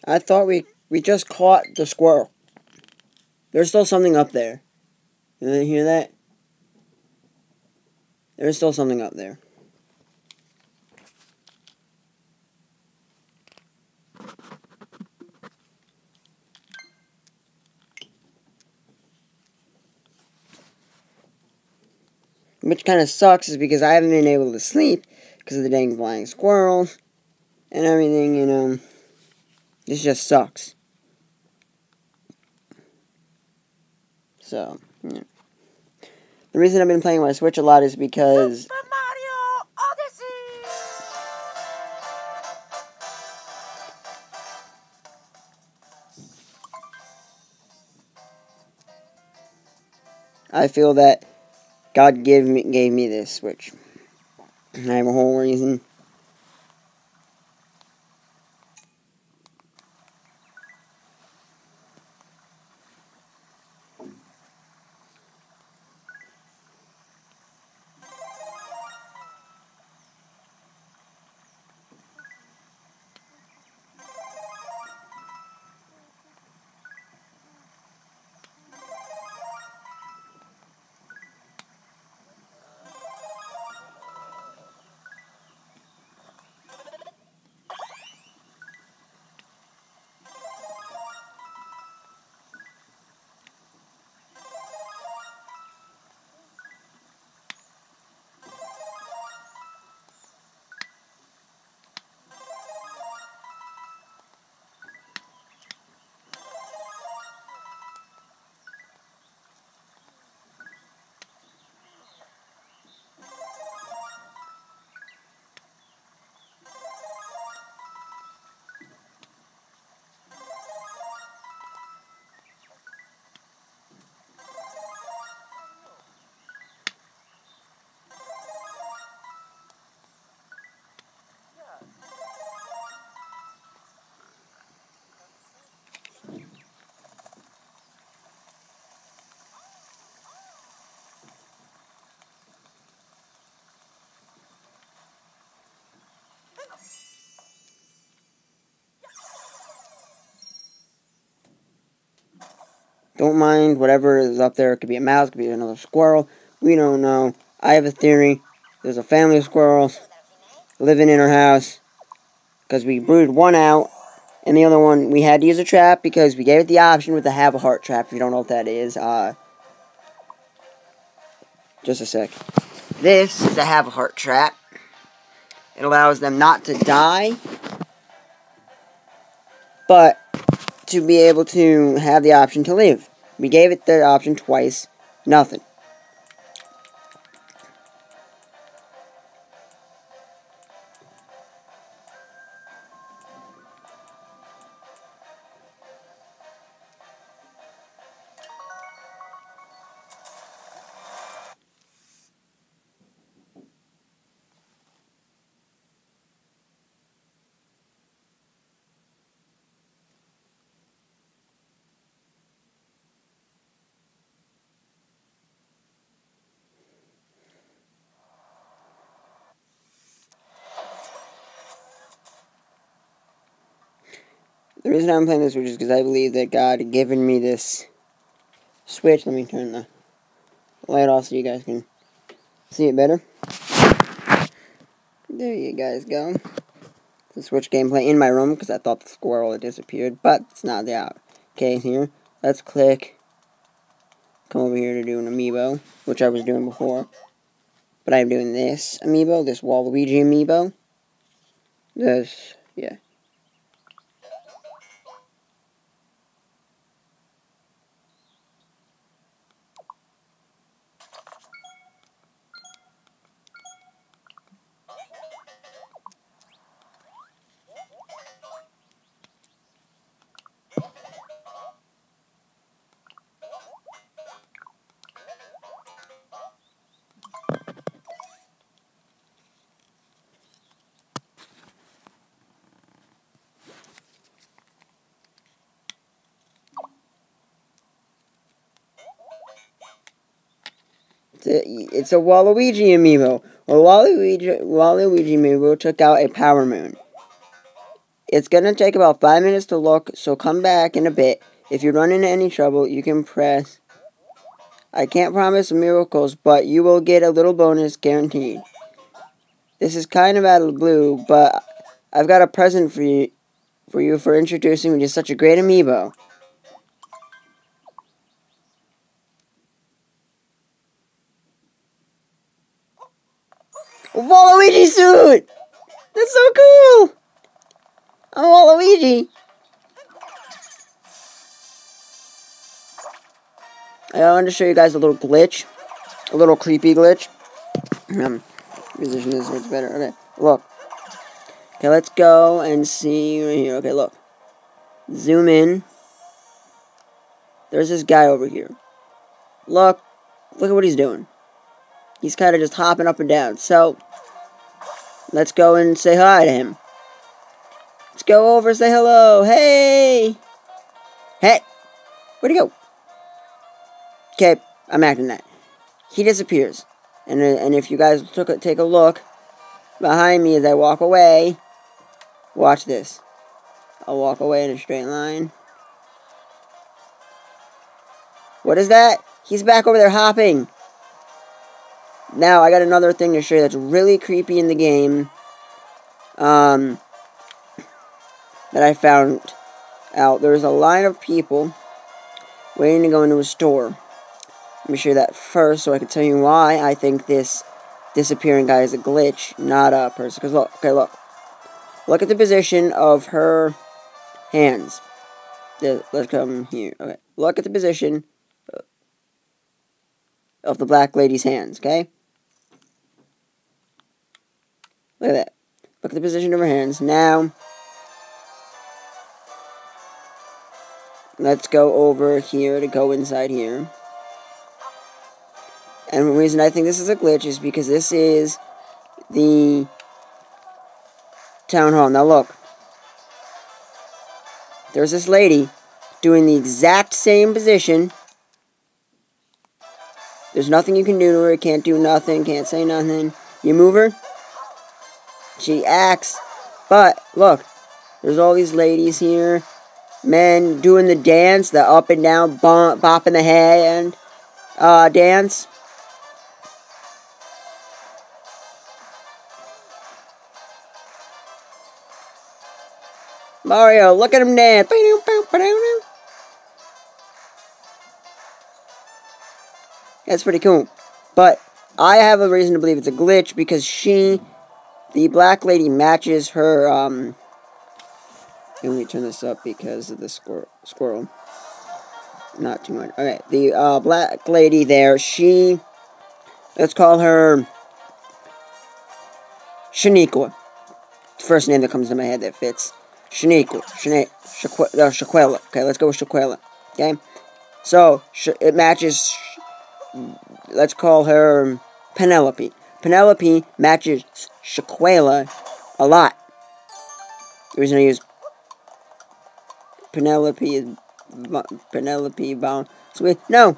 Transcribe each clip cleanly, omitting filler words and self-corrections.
I thought we just caught the squirrel. There's still something up there. You didn't hear that? There's still something up there. Which kind of sucks is because I haven't been able to sleep because of the dang flying squirrels and everything, you know. This just sucks. So, yeah. The reason I've been playing my Switch a lot is because Super Mario Odyssey! I feel that God gave me this Switch. I have a whole reason. Don't mind whatever is up there. It could be a mouse, it could be another squirrel. We don't know. I have a theory. There's a family of squirrels living in our house because we brooded one out, and the other one we had to use a trap because we gave it the option with the have a heart trap. If you don't know what that is, just a sec. This is a have a heart trap. It allows them not to die, but to be able to have the option to live. We gave it the option twice. Nothing. The reason I'm playing this Switch is because I believe that God had given me this Switch. Let me turn the light off so you guys can see it better. There you guys go. The Switch gameplay in my room because I thought the squirrel had disappeared, but it's not the case here. Let's click. Come over here to do an amiibo, which I was doing before. But I'm doing this amiibo, this Waluigi amiibo. This, yeah. It's a Waluigi amiibo. Well, Waluigi amiibo took out a Power Moon. It's going to take about 5 minutes to look, so come back in a bit. If you run into any trouble, you can press. I can't promise miracles, but you will get a little bonus guaranteed. This is kind of out of the blue, but I've got a present for you for introducing me to such a great amiibo. A Waluigi suit! That's so cool! I'm Waluigi! I wanted to show you guys a little glitch. A little creepy glitch. Position this so it's better. Okay, look. Okay, let's go and see right here. Okay, look. Zoom in. There's this guy over here. Look at what he's doing. He's kind of just hopping up and down. So, let's go and say hi to him. Let's go over and say hello. Hey! Hey! Where'd he go? Okay, I'm acting that. He disappears. And if you guys take a look behind me as I walk away, watch this. I'll walk away in a straight line. What is that? He's back over there hopping. Now, I got another thing to show you that's really creepy in the game. That I found out. There's a line of people waiting to go into a store. Let me show you that first so I can tell you why I think this disappearing guy is a glitch, not a person. Because look, okay, look. Look at the position of her hands. Let's come here. Okay, look at the position of the black lady's hands, okay? Look at that. Look at the position of her hands. Now, let's go over here to go inside here. And the reason I think this is a glitch is because this is the town hall. Now look. There's this lady doing the exact same position. There's nothing you can do to her. Can't do nothing. Can't say nothing. You move her. She acts. But, look. There's all these ladies here. Men doing the dance. The up and down, bopping the hand dance. Mario, look at him dance. That's pretty cool. But I have a reason to believe it's a glitch because the black lady, matches her, let me turn this up because of the squirrel. Not too much. Okay, the black lady there, let's call her Shaniqua. First name that comes to my head that fits. Shaniqua. Shaquella. Okay, let's go with Shaquella. Okay? So, it matches, let's call her Penelope. Penelope matches Shaquella a lot. The reason I use Penelope is Penelope Sweet. No!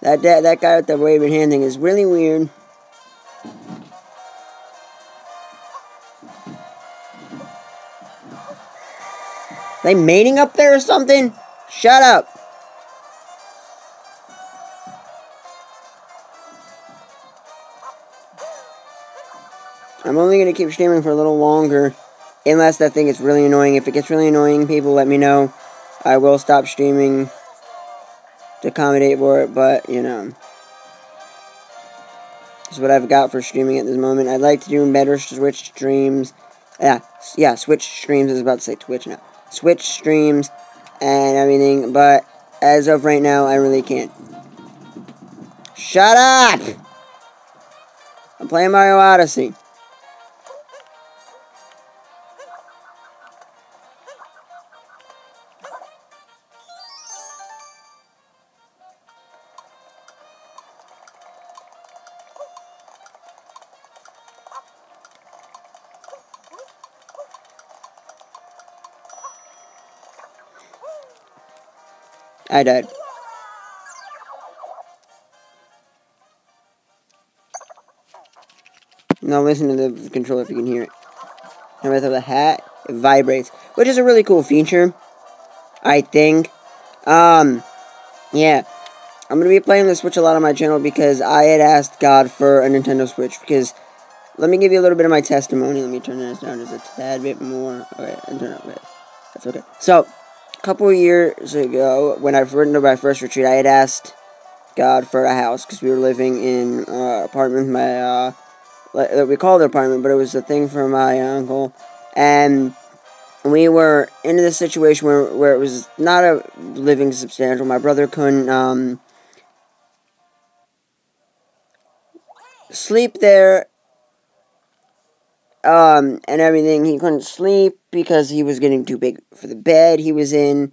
That guy with the waving hand thing is really weird. Are they mating up there or something? Shut up. I'm only going to keep streaming for a little longer. Unless that thing gets really annoying. If it gets really annoying, people let me know. I will stop streaming to accommodate for it, but, you know. This is what I've got for streaming at this moment. I'd like to do better Switch streams. Yeah, Switch streams. I was about to say Twitch now. Switch streams and everything, but as of right now, I really can't. Shut up! I'm playing Mario Odyssey. I died. Now listen to the controller if you can hear it. And with the hat, it vibrates, which is a really cool feature, I think. Yeah. I'm going to be playing the Switch a lot on my channel because I had asked God for a Nintendo Switch. Because, let me give you a little bit of my testimony. Let me turn this down just a tad bit more. Okay, and turn it up a bit. That's okay. So, a couple of years ago, when I went to my first retreat, I had asked God for a house. Because we were living in an apartment with my, we called it an apartment, but it was a thing for my uncle. And we were in this situation where it was not a living substantial. My brother couldn't, sleep there, and everything. He couldn't sleep because he was getting too big for the bed he was in,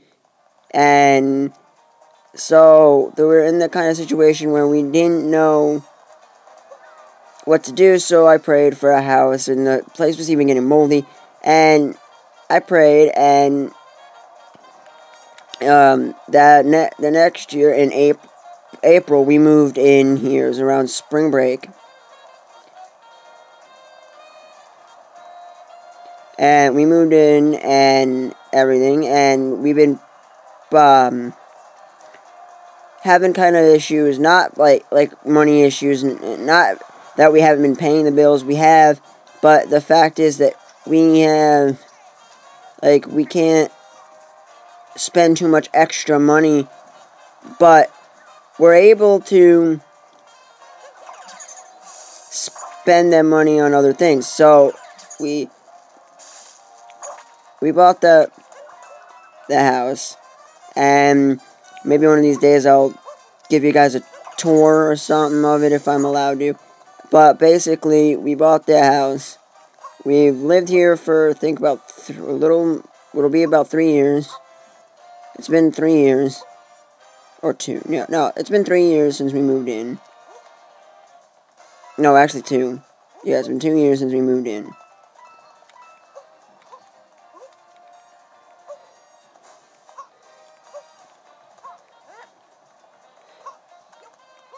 and so we were in the kind of situation where we didn't know what to do, so I prayed for a house, and the place was even getting moldy, and I prayed, and the next year, in April, we moved in here. It was around spring break. And we moved in and everything, and we've been having kind of issues, not like money issues, not that we haven't been paying the bills, we have, but the fact is that we have, we can't spend too much extra money, but we're able to spend that money on other things. So we bought the house, and maybe one of these days I'll give you guys a tour or something of it if I'm allowed to. But basically, we bought the house. We've lived here for, I think, about it'll be about 3 years. It's been 3 years. Or 2. No, it's been 3 years since we moved in. No, actually 2. Yeah, it's been 2 years since we moved in.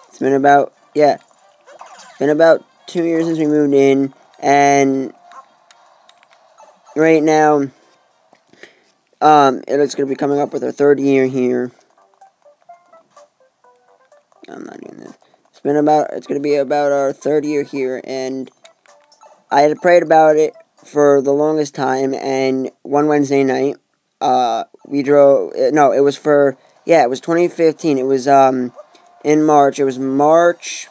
It's been about 2 years since we moved in, and right now, it's going to be coming up with our 3rd year here. I'm not doing this. It's going to be about our 3rd year here, and I had prayed about it for the longest time, and one Wednesday night, we drove, no, it was 2015, it was, in March. It was March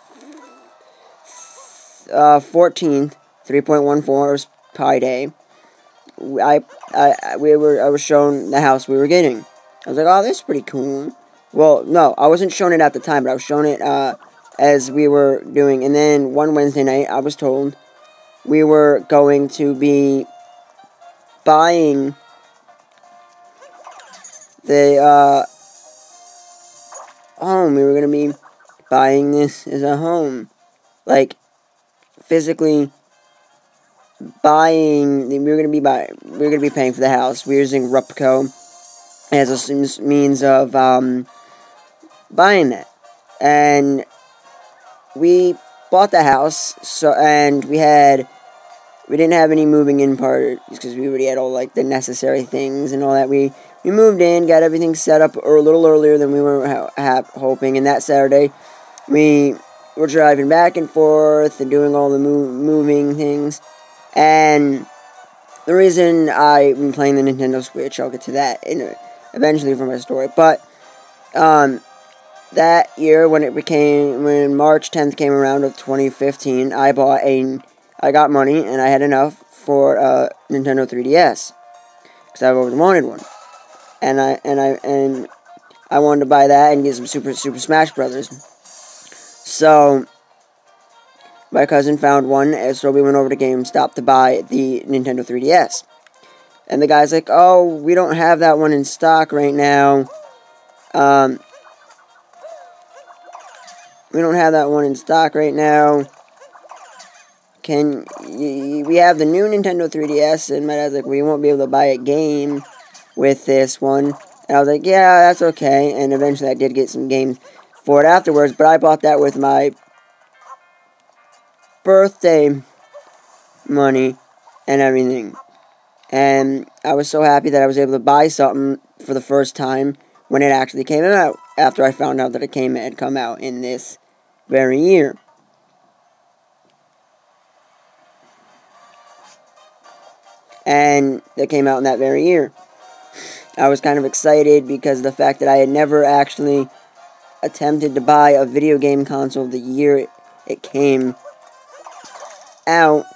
14th, 3.14. It was Pi Day. I was shown the house we were getting. I was like, oh, this is pretty cool. Well, no, I wasn't shown it at the time, but I was shown it as we were doing. And then one Wednesday night, I was told we were going to be buying the home. We were going to be buying this as a home. Like, physically buying, we were going to be paying for the house. We were using Rupco as a means of buying that. And we bought the house, and we didn't have any moving in parts because we already had all the necessary things and all that. We moved in, got everything set up a little earlier than we were hoping, and that Saturday we were driving back and forth and doing all the moving things. And the reason I've been playing the Nintendo Switch, I'll get to that eventually for my story, but that year when March 10th came around of 2015, I got money and I had enough for a Nintendo 3DS because I've always wanted one, and I wanted to buy that and get some Super Smash Brothers. So my cousin found one, and so we went over to GameStop to buy the Nintendo 3DS. And the guy's like, "Oh, we don't have that one in stock right now. We don't have that one in stock right now. We have the new Nintendo 3DS." And my dad's like, "We won't be able to buy a game with this one." And I was like, "Yeah, that's okay." And eventually I did get some games for it afterwards, but I bought that with my birthday money and everything. And I was so happy that I was able to buy something for the first time when it actually came out, after I found out that it had come out in this very year. And it came out in that very year. I was kind of excited because of the fact that I had never actually attempted to buy a video game console the year it came out.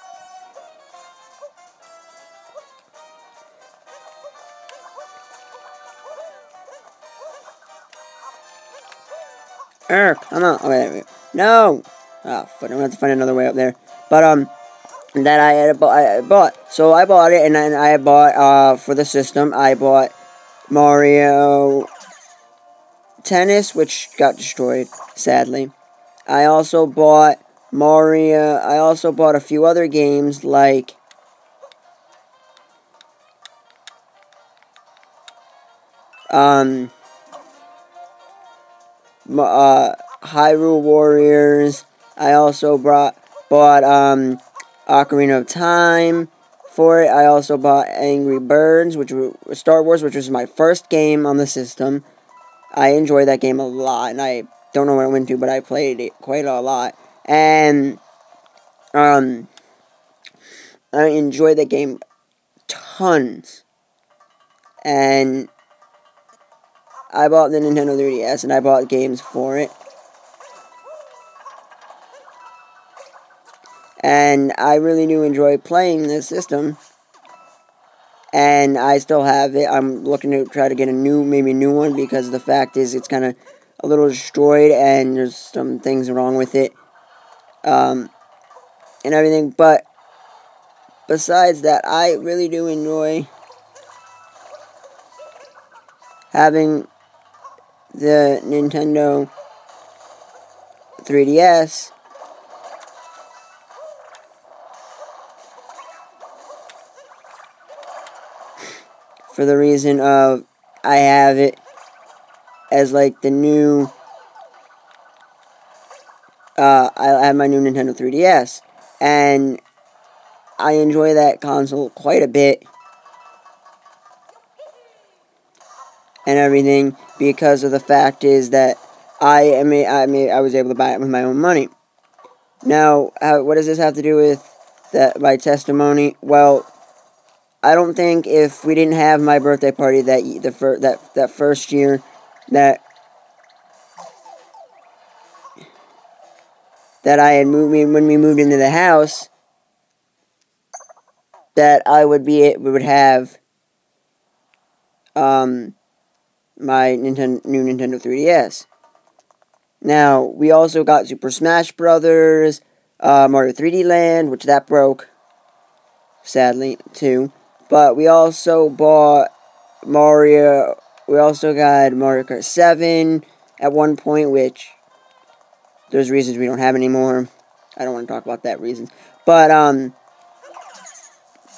Come on. Oh, wait. No! Oh, fuck, I'm gonna have to find another way up there. But, that I bought. So I bought it, and then I bought, for the system, I bought Mario Tennis, which got destroyed, sadly. I also bought a few other games, like Hyrule Warriors. I also bought Ocarina of Time for it. I also bought Angry Birds, which was Star Wars, which was my first game on the system. I enjoyed that game a lot, and I don't know where it went to, but I played it quite a lot. And I enjoyed that game tons. And I bought the Nintendo 3DS, and I bought games for it. And I really do enjoy playing this system. And I still have it. I'm looking to try to get maybe a new one, because the fact is it's kind of a little destroyed, and there's some things wrong with it. And everything. But besides that, I really do enjoy having the Nintendo 3DS. For the reason of, I have it as like the new, I have my new Nintendo 3DS, and I enjoy that console quite a bit, and everything, because of the fact is that I was able to buy it with my own money. Now, what does this have to do with my testimony? Well, I don't think if we didn't have my birthday party that first year that I had when we moved into the house, that we would have my new Nintendo 3DS. Now, we also got Super Smash Brothers, Mario 3D Land, which that broke, sadly, too. But we also bought Mario. We also got Mario Kart 7 at one point, which there's reasons we don't have anymore. I don't want to talk about that reasons. But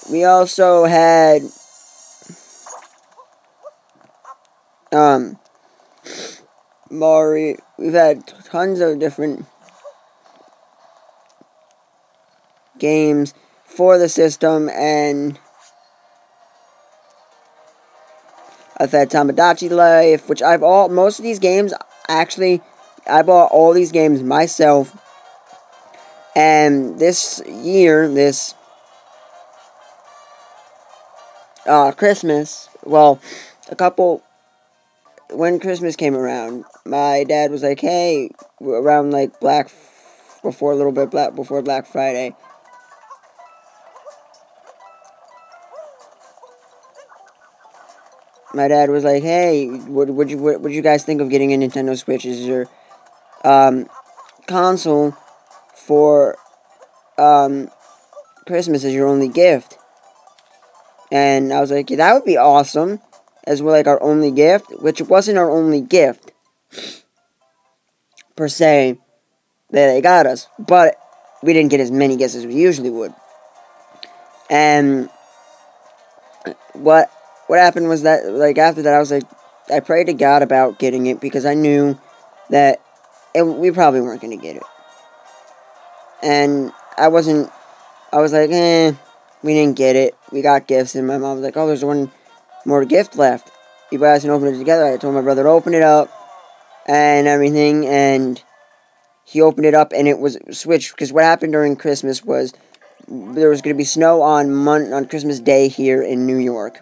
we also had Mario. We've had tons of different games for the system, and I've had Tamagotchi Life, which most of these games, actually, I bought all these games myself. And this year, Christmas, well, when Christmas came around, my dad was like, hey, around like before Black Friday, my dad was like, hey, what you guys think of getting a Nintendo Switch as your console for Christmas, as your only gift? And I was like, yeah, that would be awesome, as well, like our only gift, which wasn't our only gift per se that they got us, but we didn't get as many gifts as we usually would. And what happened was that, like, after that, I was like, I prayed to God about getting it, because I knew that we probably weren't going to get it. And I wasn't I was like, we didn't get it. We got gifts, and my mom was like, oh, there's one more gift left. You guys can open it together. I told my brother to open it up and everything, and he opened it up, and it was switched, because what happened during Christmas was there was going to be snow on Christmas Day here in New York,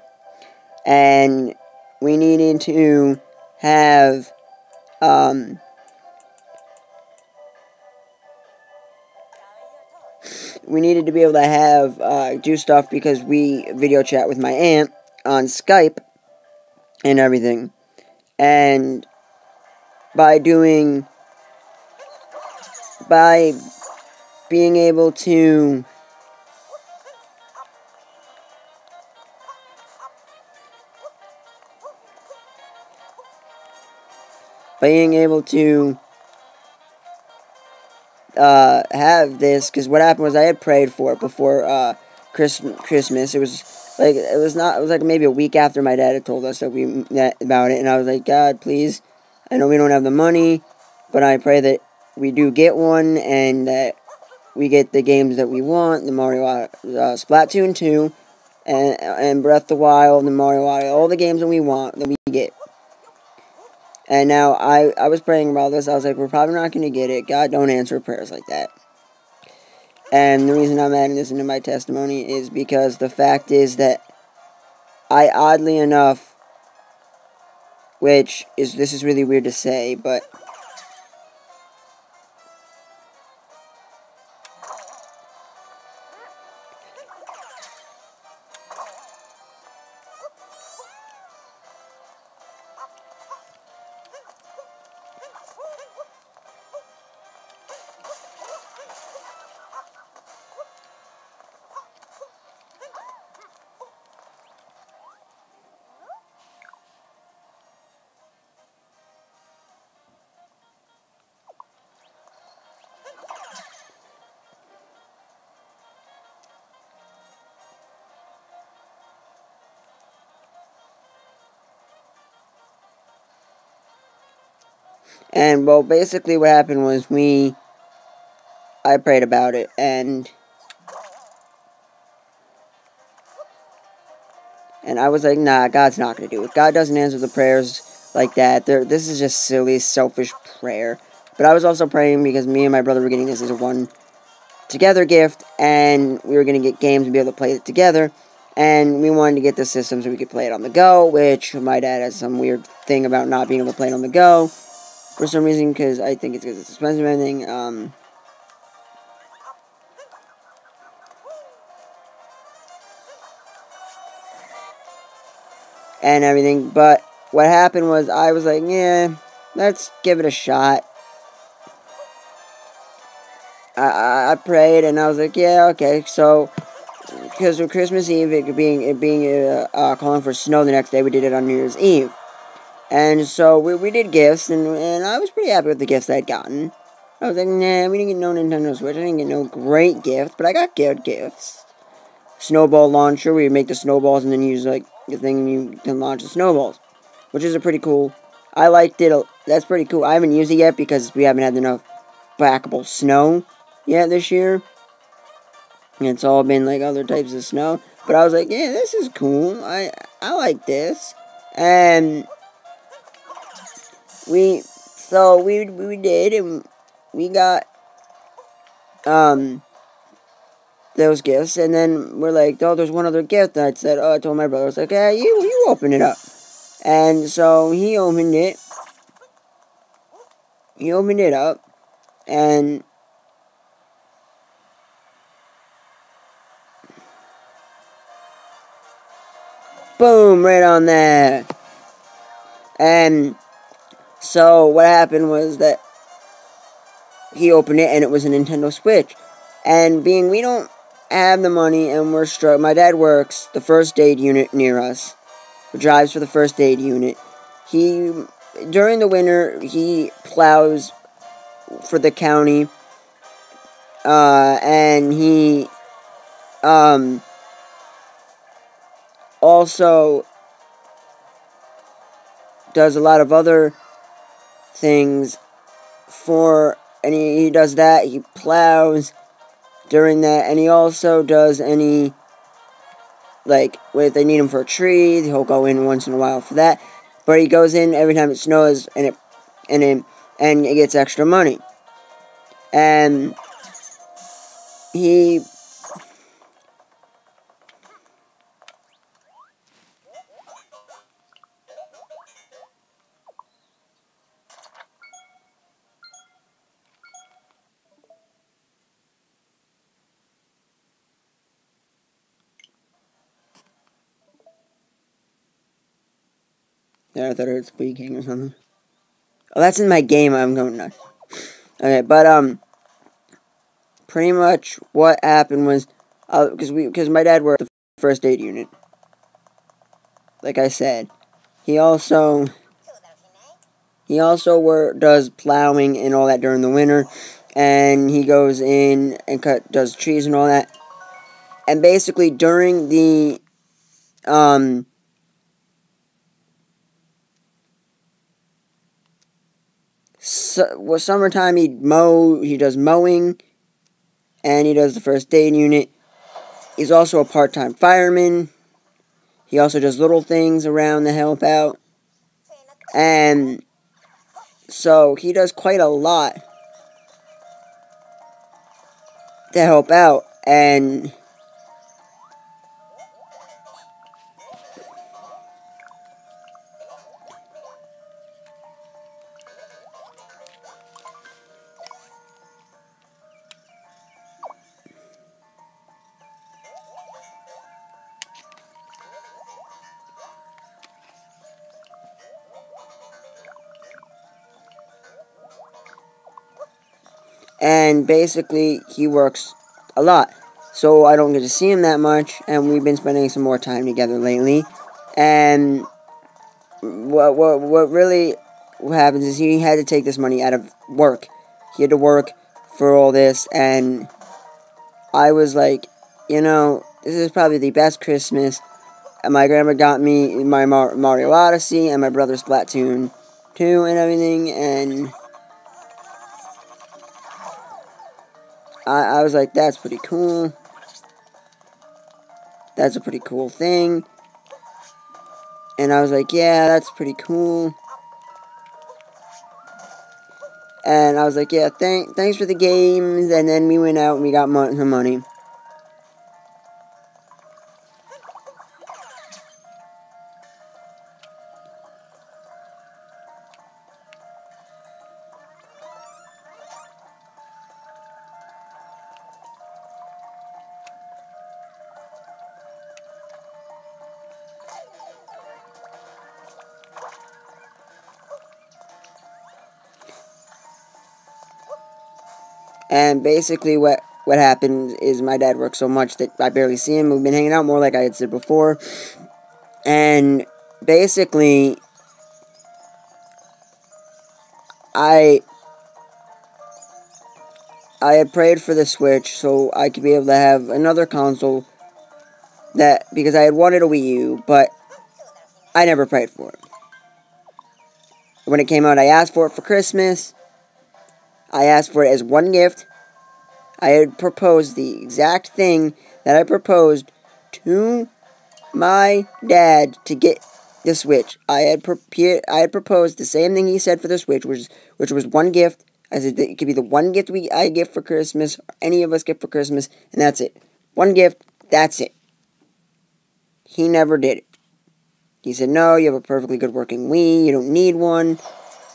and we needed to have, we needed to be able to have, do stuff, because we video chat with my aunt on Skype and everything, and by being able to have this, because what happened was I had prayed for it before Christmas. It was like maybe a week after my dad had told us about it, and I was like, God, please, I know we don't have the money, but I pray that we do get one, and that we get the games that we want, the Mario Splatoon 2, and Breath of the Wild, and Mario Odyssey, all the games that we want, that we get. And now, I was praying about this. I was like, we're probably not going to get it. God, don't answer prayers like that. And the reason I'm adding this into my testimony is because the fact is that I, oddly enough, this is really weird to say, but and, well, basically what happened was I prayed about it, and I was like, nah, God's not going to do it. God doesn't answer the prayers like that. This is just silly, selfish prayer. But I was also praying because me and my brother were getting this as a one-together gift, and we were going to get games and be able to play it together. And we wanted to get the system so we could play it on the go, which my dad has some weird thing about not being able to play it on the go. For some reason, because I think it's because it's expensive and everything. And everything, but what happened was I was like, yeah, let's give it a shot. I prayed, and I was like, yeah, okay. So, because of Christmas Eve, it being calling for snow the next day, we did it on New Year's Eve, and so we did gifts, and I was pretty happy with the gifts I'd gotten. I was like, nah, we didn't get no Nintendo Switch. I didn't get no great gift, but I got good gifts. Snowball launcher, where you make the snowballs and then use like the thing and you can launch the snowballs, which is a pretty cool. I liked it. That's pretty cool. I haven't used it yet because we haven't had enough backable snow yet this year. It's all been like other types of snow, but I was like, yeah, this is cool. I like this, and we did, and we got those gifts, and then we're like, oh, there's one other gift. And I told my brother, I was like, yeah, you open it up. And so he opened it. He opened it up, and boom, right on there. And so what happened was that he opened it, and it was a Nintendo Switch. And being we don't have the money, and we're struggling. My dad works the first aid unit near us. Drives for the first aid unit. During the winter, he plows for the county. And he also does a lot of other things and he does that. He plows during that, and he also does any, like, if they need him for a tree, he'll go in once in a while for that. But he goes in every time it snows, and it gets extra money. And he... Yeah, I thought I heard squeaking or something. Oh, that's in my game. I'm going nuts. Okay, but pretty much what happened was, because my dad worked the first aid unit. Like I said, he also does plowing and all that during the winter, and he goes in and does trees and all that. And basically during the summertime, he does mowing, and he does the first aid unit. He's also a part-time fireman. He also does little things around to help out. And so he does quite a lot to help out. And basically, he works a lot. So I don't get to see him that much, and we've been spending some more time together lately. And what really happens is he had to take this money out of work. He had to work for all this, and I was like, this is probably the best Christmas. And my grandma got me my Mario Odyssey and my brother's Splatoon 2 and everything, and I was like, that's pretty cool. That's a pretty cool thing. And I was like, yeah, that's pretty cool. And I was like, yeah, thanks for the games. And then we went out and we got some money. And basically what happened is my dad works so much that I barely see him. We've been hanging out more, like I had said before. And basically, I had prayed for the Switch so I could be able to have another console, because I had wanted a Wii U, but I never prayed for it. When it came out, I asked for it for Christmas. I asked for it as one gift. I had proposed the exact thing that I proposed to my dad to get the Switch. I had proposed the same thing he said for the Switch, which was one gift. I said that it could be the one gift I get for Christmas, or any of us get for Christmas, and that's it. One gift, that's it. He never did it. He said, no, you have a perfectly good working Wii, you don't need one.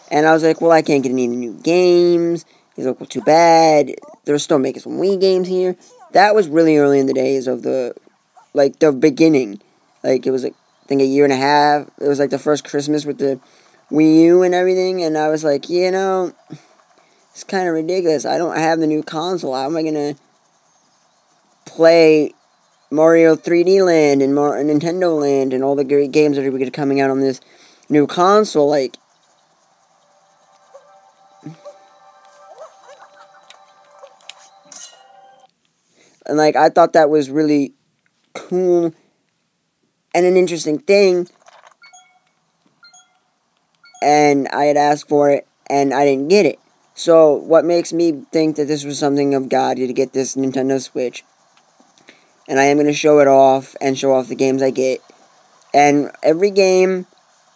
And I was like, well, I can't get any new games. He's like, well, too bad. They're still making some Wii games here. That was really early in the days of the beginning. Like, it was, I think, a year and a half. It was, like, the first Christmas with the Wii U and everything. And I was like, it's kind of ridiculous. I don't have the new console. How am I going to play Mario 3D Land and Nintendo Land and all the great games that are coming out on this new console? Like, and like, I thought that was really cool and an interesting thing. And I had asked for it and I didn't get it. So, what makes me think that this was something of God to get this Nintendo Switch. And I am going to show it off and show off the games I get. And every game,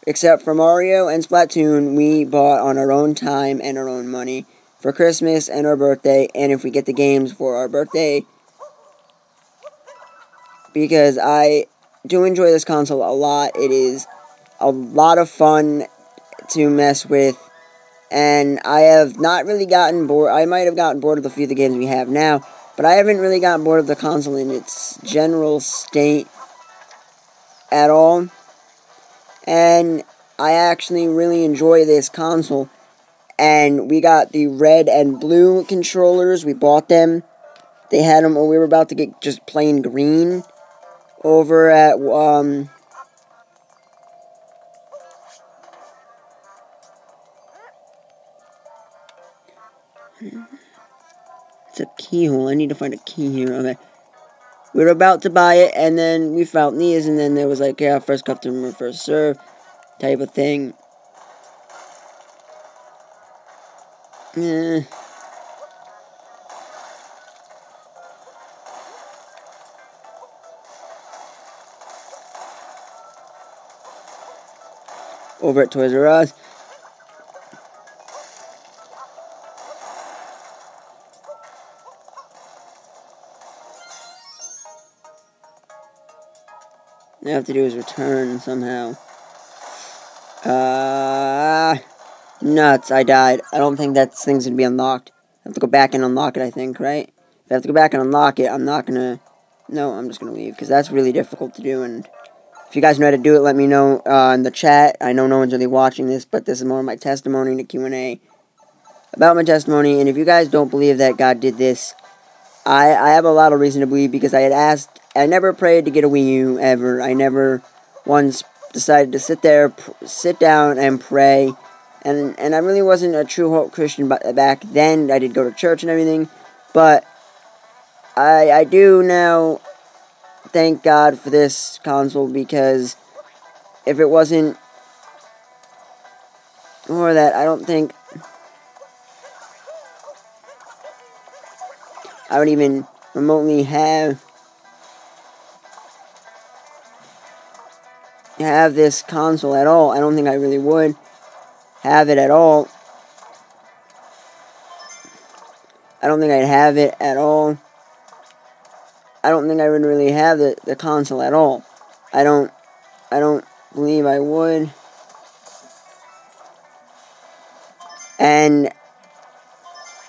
except for Mario and Splatoon, we bought on our own time and our own money for Christmas and our birthday. And if we get the games for our birthday, because I do enjoy this console a lot. It is a lot of fun to mess with. And I have not really gotten bored. I might have gotten bored of a few of the games we have now, but I haven't really gotten bored of the console in its general state at all. And I actually really enjoy this console. And we got the red and blue controllers. We bought them. They had them, or we were about to get just plain green over at, it's a keyhole. I need to find a key here. Okay. We were about to buy it, and then we found these, and then there was like, yeah, first customer, first serve type of thing. Over at Toys R Us. All I have to do is return somehow. Nuts, I died. I don't think that thing's gonna be unlocked. I have to go back and unlock it, I think, right? If I have to go back and unlock it, I'm not gonna... No, I'm just gonna leave, because that's really difficult to do, and... If you guys know how to do it, let me know in the chat. I know no one's really watching this, but this is more of my testimony, the Q&A about my testimony. And if you guys don't believe that God did this, I have a lot of reason to believe, because I had asked... I never prayed to get a Wii U, ever. I never once decided to sit down and pray. And I really wasn't a true Christian back then. I did go to church and everything. But I do now thank God for this console, because if it wasn't for that, I don't think I would even remotely have this console at all. I don't think I really would have it at all. I don't think I'd have it at all. I don't think I would really have the console at all. I don't believe I would. And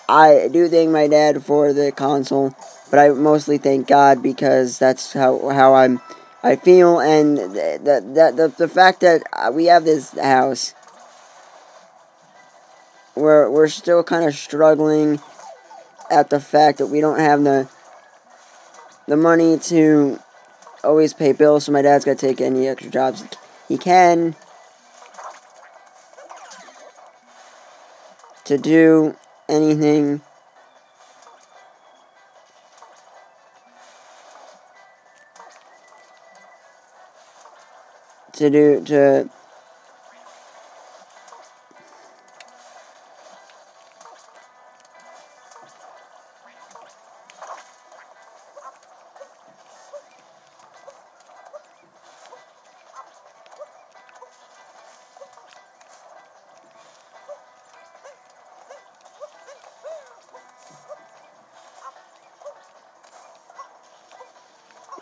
I do thank my dad for the console, but I mostly thank God, because that's how I feel. And the fact that we have this house, we're still kind of struggling at the fact that we don't have the money to always pay bills, so my dad's got to take any extra jobs he can to do anything to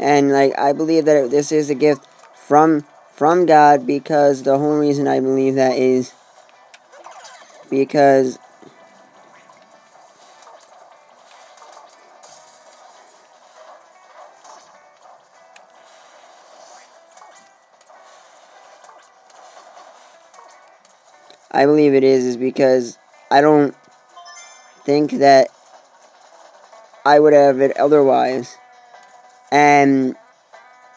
and like, I believe that this is a gift from God, because the whole reason I believe that is because I believe it is because I don't think that I would have it otherwise. And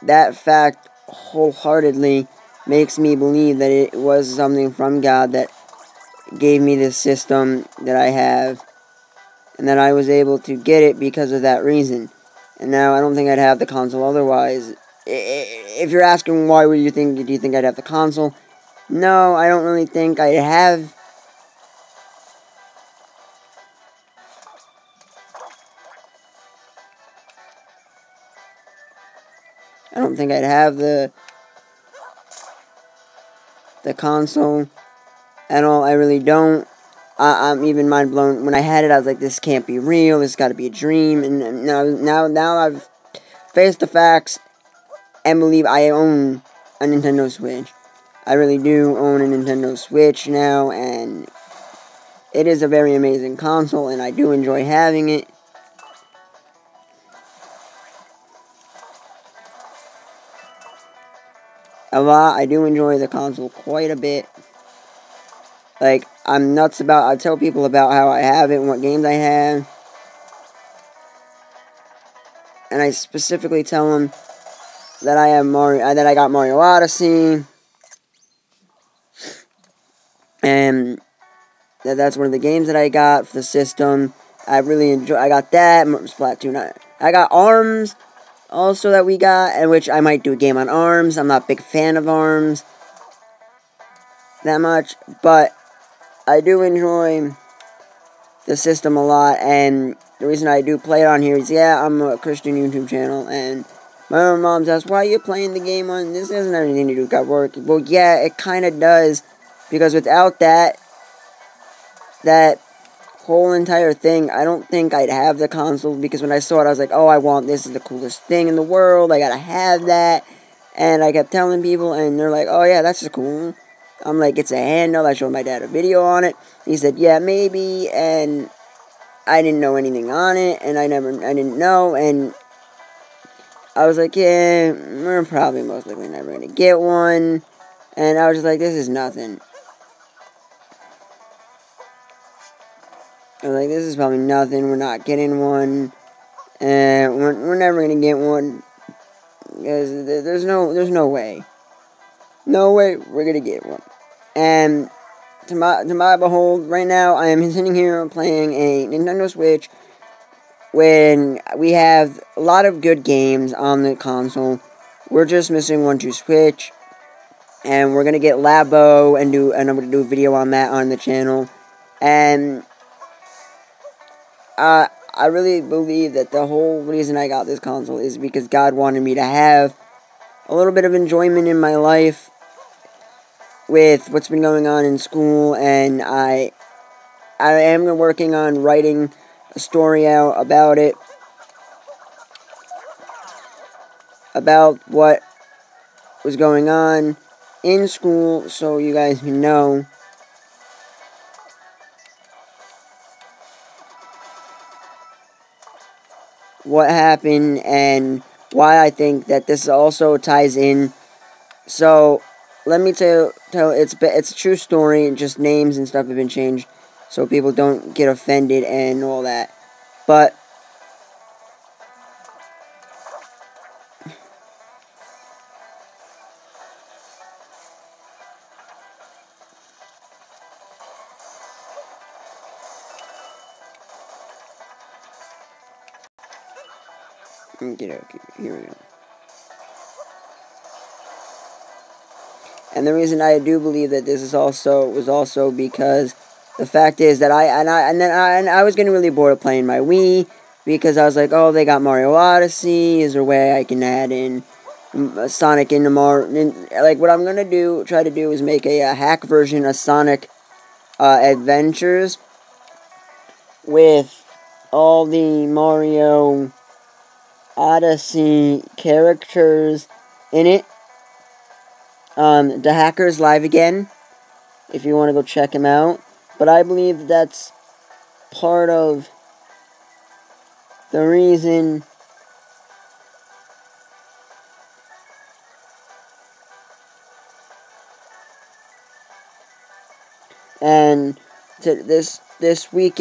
that fact wholeheartedly makes me believe that it was something from God that gave me this system that I have, and that I was able to get it because of that reason. And now I don't think I'd have the console otherwise. If you're asking why do you think I'd have the console? No, I don't really think I'd have I don't think I'd have the console at all. I really don't. I'm even mind blown. When I had it, I was like, this can't be real. This got to be a dream. And now I've faced the facts and believe I own a Nintendo Switch. I really do own a Nintendo Switch now, and it is a very amazing console, and I do enjoy having it. A lot. I do enjoy the console quite a bit. Like, I'm nuts about, I tell people about how I have it and what games I have. And I specifically tell them that I have that I got Mario Odyssey. And that's one of the games that I got for the system. I really enjoy, I got that, Splatoon. I got ARMS also that we got, and which I might do a game on ARMS. I'm not a big fan of ARMS that much, but I do enjoy the system a lot, and the reason I do play it on here is, yeah, I'm a Christian YouTube channel, and my own mom's asked, why are you playing the game on, this doesn't have anything to do with God work. Well, yeah, it kind of does, because without that whole entire thing, I don't think I'd have the console, because when I saw it, I was like, oh, I want this, is the coolest thing in the world, I gotta have that, and I kept telling people, and they're like, oh, yeah, that's just cool. I'm like, it's a handle. I showed my dad a video on it. He said, yeah, maybe, and I didn't know anything on it, and I didn't know, and I was like, yeah, we're probably most likely never going to get one, and I was just like, this is nothing. I was like, this is probably nothing, we're not getting one, and we're never going to get one, because there's no way. No way we're going to get one. And to my behold, right now, I am sitting here playing a Nintendo Switch when we have a lot of good games on the console. We're just missing 1-2 Switch, and we're gonna get Labo and I'm gonna do a video on that on the channel. And I really believe that the whole reason I got this console is because God wanted me to have a little bit of enjoyment in my life with what's been going on in school, and I am working on writing a story out about it, about what was going on in school, so you guys can know what happened and why I think that this also ties in. So let me tell it's a true story, and just names and stuff have been changed so people don't get offended and all that. But here we go. And the reason I do believe that this is was also because the fact is that I was getting really bored of playing my Wii, because I was like, oh, they got Mario Odyssey. Is there a way I can add in Sonic into Mario? Like, what I'm gonna try to do is make a hack version of Sonic Adventures with all the Mario Odyssey characters in it. The Hacker's live again, if you want to go check him out. But I believe that's part of the reason and this week,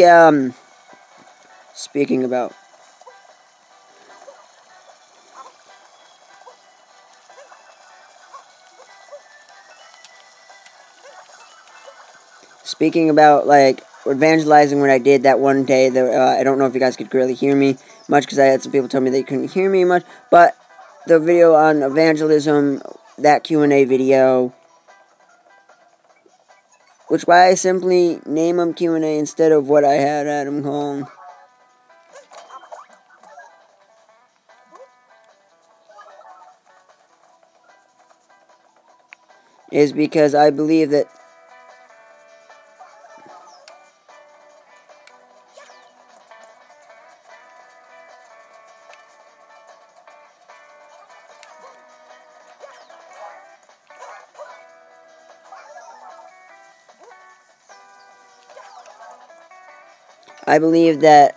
speaking about like evangelizing, when I did that one day, I don't know if you guys could really hear me much, because I had some people tell me they couldn't hear me much, but the video on evangelism, that Q&A video, which why I simply name them Q&A instead of what I had Adam call. is because I believe that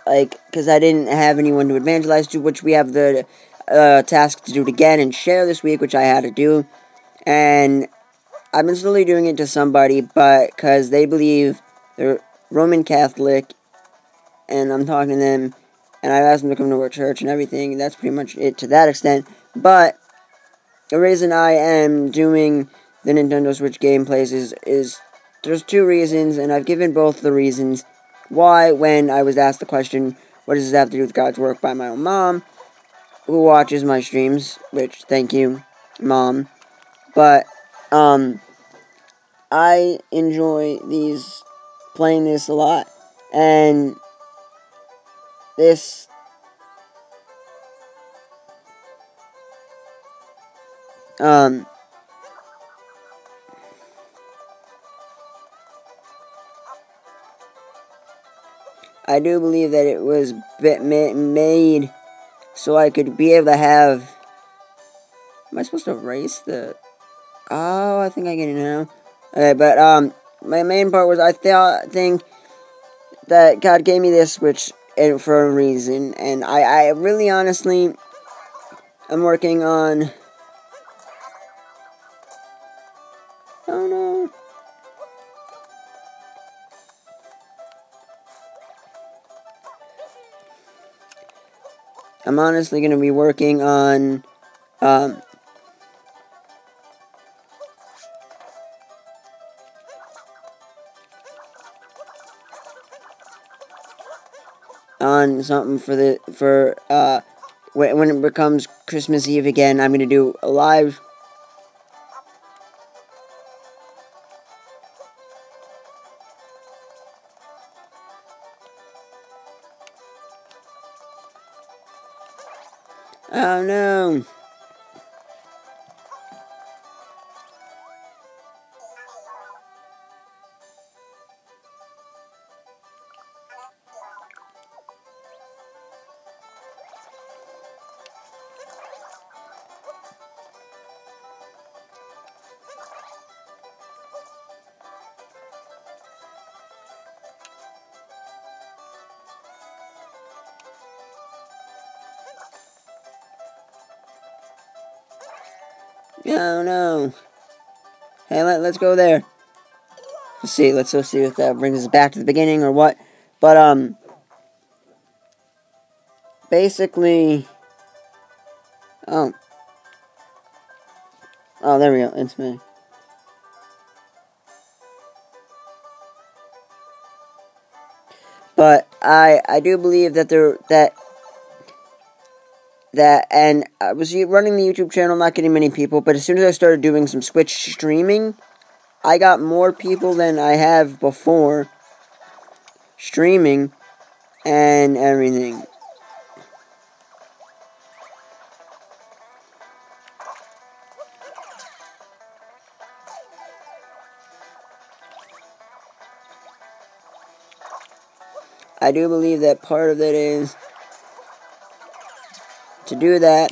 like, because I didn't have anyone to evangelize to, which we have the task to do it again and share this week, which I had to do. And I've been slowly doing it to somebody, but because they believe they're Roman Catholic, and I'm talking to them, and I've asked them to come to our church and everything, and that's pretty much it to that extent. But the reason I am doing the Nintendo Switch gameplays is there's two reasons, and I've given both the reasons why when I was asked the question, what does this have to do with God's work, by my own mom, who watches my streams, which, thank you, Mom. But, I enjoy playing this a lot, and this, I do believe that it was made so I could be able to have, am I supposed to erase the, oh, I think I get it now. Okay, but, my main part was I think that God gave me this Switch for a reason, and I really honestly am working on, oh no, I'm honestly going to be working on, something when it becomes Christmas Eve again. I'm going to do a live, oh no, oh no, hey, let's go there. Let's see if that brings us back to the beginning or what. But, basically, oh, there we go, it's me. But I do believe that and I was running the YouTube channel, not getting many people, but as soon as I started doing some Switch streaming, I got more people than I have before streaming and everything. I do believe that part of it is to do that.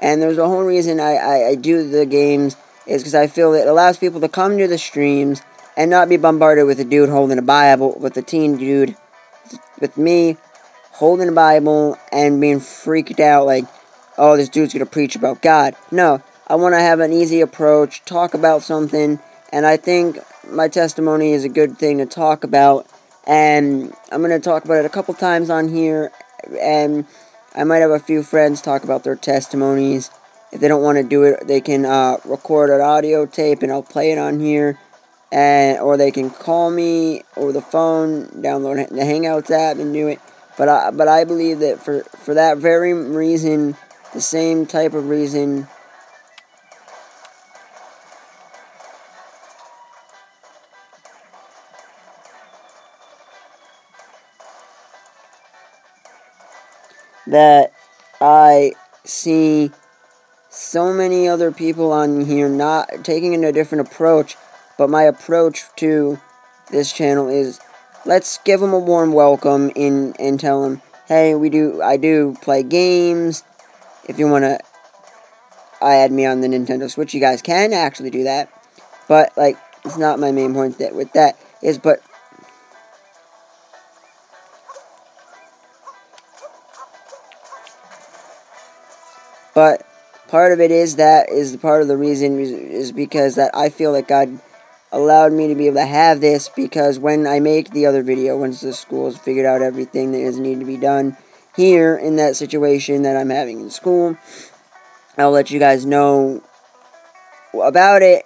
And there's a whole reason I do the games is because I feel that it allows people to come to the streams and not be bombarded with a dude holding a Bible, with a teen dude, with me holding a Bible and being freaked out like, oh, this dude's going to preach about God. No, I want to have an easy approach, talk about something, and I think my testimony is a good thing to talk about, and I'm going to talk about it a couple times on here, and I might have a few friends talk about their testimonies. If they don't want to do it, they can record an audio tape and I'll play it on here. Or they can call me over the phone, download the Hangouts app and do it. But I believe that for that very reason, the same type of reason, that I see so many other people on here not taking a different approach, but my approach to this channel is, let's give them a warm welcome and tell them, hey, I do play games. If you want to add me on the Nintendo Switch, you guys can actually do that. But, like, it's not my main point with that. But part of it is part of the reason is because that I feel that God allowed me to be able to have this, because when I make the other video, once the school's figured out everything that is needed to be done here in that situation that I'm having in school, I'll let you guys know about it.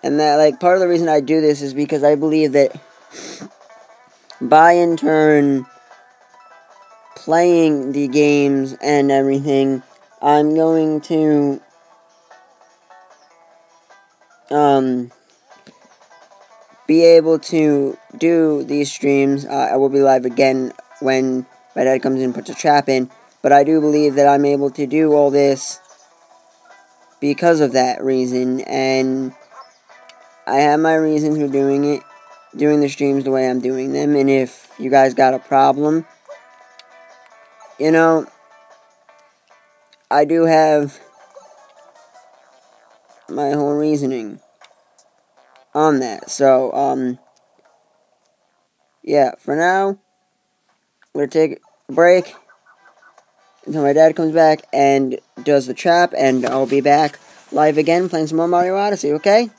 And that, like, part of the reason I do this is because I believe that by in turn playing the games and everything, I'm going to be able to do these streams. I will be live again when my dad comes in and puts a trap in, but I do believe that I'm able to do all this because of that reason, and I have my reasons for doing the streams the way I'm doing them. And if you guys got a problem, you know, I do have my whole reasoning on that. So, yeah, for now, I'm going to take a break until my dad comes back and does the trap, and I'll be back live again playing some more Mario Odyssey, okay?